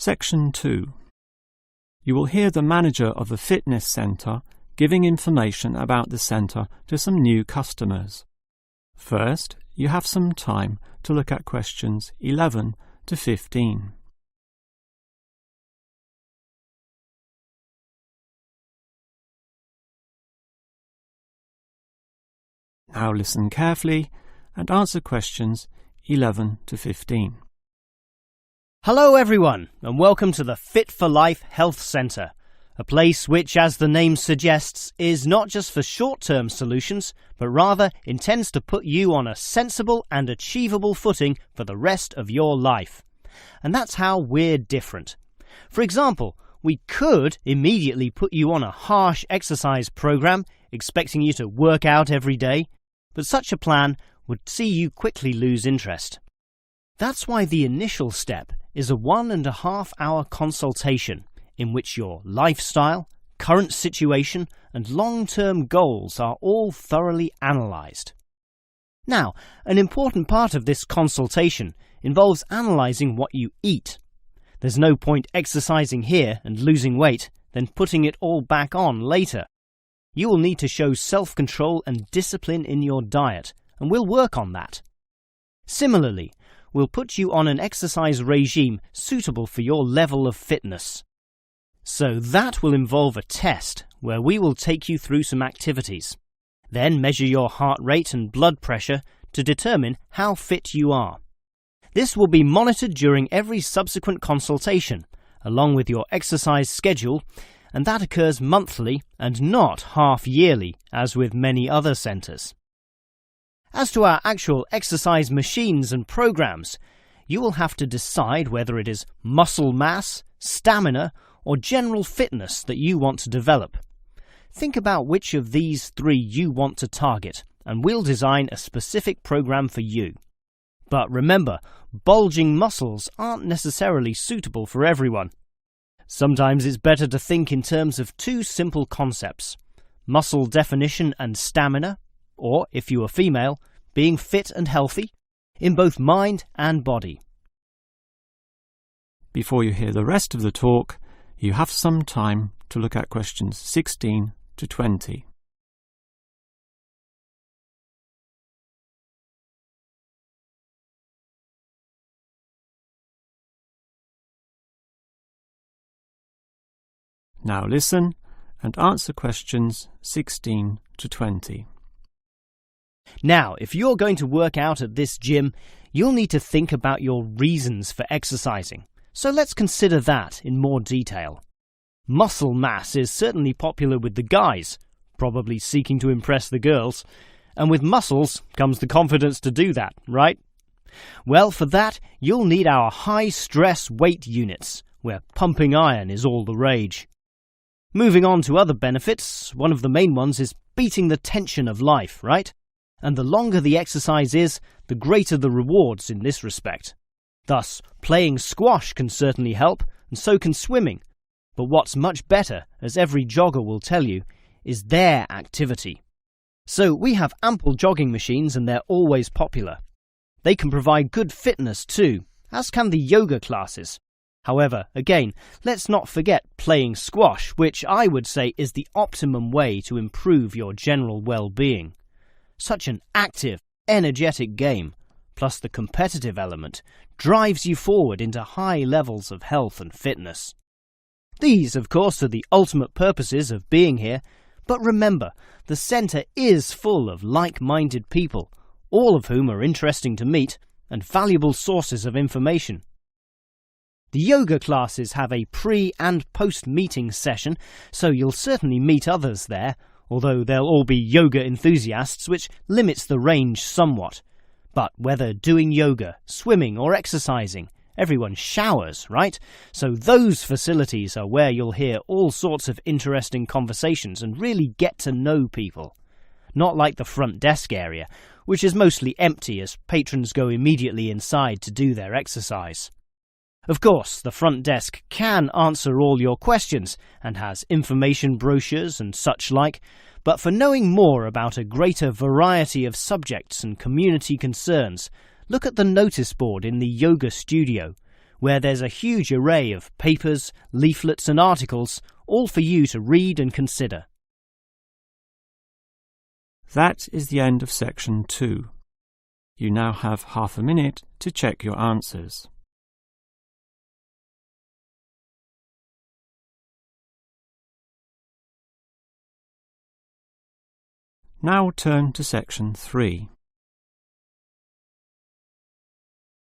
Section 2. You will hear the manager of the fitness centre giving information about the centre to some new customers. First, you have some time to look at questions 11 to 15. Now listen carefully and answer questions 11 to 15. Hello everyone, and welcome to the Fit for Life Health Centre, a place which, as the name suggests, is not just for short-term solutions, but rather intends to put you on a sensible and achievable footing for the rest of your life. And that's how we're different. For example, we could immediately put you on a harsh exercise program, expecting you to work out every day, but such a plan would see you quickly lose interest. That's why the initial step is a 1.5 hour consultation in which your lifestyle, current situation and long-term goals are all thoroughly analysed. Now, an important part of this consultation involves analysing what you eat. There's no point exercising here and losing weight, then putting it all back on later. You will need to show self-control and discipline in your diet, and we'll work on that. Similarly, we'll put you on an exercise regime suitable for your level of fitness. So that will involve a test where we will take you through some activities, then measure your heart rate and blood pressure to determine how fit you are. This will be monitored during every subsequent consultation, along with your exercise schedule, and that occurs monthly and not half-yearly, as with many other centres. As to our actual exercise machines and programs, you will have to decide whether it is muscle mass, stamina, or general fitness that you want to develop. Think about which of these three you want to target, and we'll design a specific program for you. But remember, bulging muscles aren't necessarily suitable for everyone. Sometimes it's better to think in terms of two simple concepts: muscle definition and stamina, or, if you are female, being fit and healthy, in both mind and body. Before you hear the rest of the talk, you have some time to look at questions 16 to 20. Now listen and answer questions 16 to 20. Now, if you're going to work out at this gym, you'll need to think about your reasons for exercising. So let's consider that in more detail. Muscle mass is certainly popular with the guys, probably seeking to impress the girls. And with muscles comes the confidence to do that, right? Well, for that, you'll need our high-stress weight units, where pumping iron is all the rage. Moving on to other benefits, one of the main ones is beating the tension of life, right? And the longer the exercise is, the greater the rewards in this respect. Thus, playing squash can certainly help, and so can swimming. But what's much better, as every jogger will tell you, is their activity. So we have ample jogging machines and they're always popular. They can provide good fitness too, as can the yoga classes. However, again, let's not forget playing squash, which I would say is the optimum way to improve your general well-being. Such an active, energetic game, plus the competitive element, drives you forward into high levels of health and fitness. These, of course, are the ultimate purposes of being here, but remember, the centre is full of like-minded people, all of whom are interesting to meet and valuable sources of information. The yoga classes have a pre- and post-meeting session, so you'll certainly meet others there, although they'll all be yoga enthusiasts, which limits the range somewhat. But whether doing yoga, swimming or exercising, everyone showers, right? So those facilities are where you'll hear all sorts of interesting conversations and really get to know people. Not like the front desk area, which is mostly empty as patrons go immediately inside to do their exercise. Of course, the front desk can answer all your questions and has information brochures and such like, but for knowing more about a greater variety of subjects and community concerns, look at the notice board in the yoga studio, where there's a huge array of papers, leaflets and articles, all for you to read and consider. That is the end of Section 2. You now have half a minute to check your answers. Now turn to Section 3.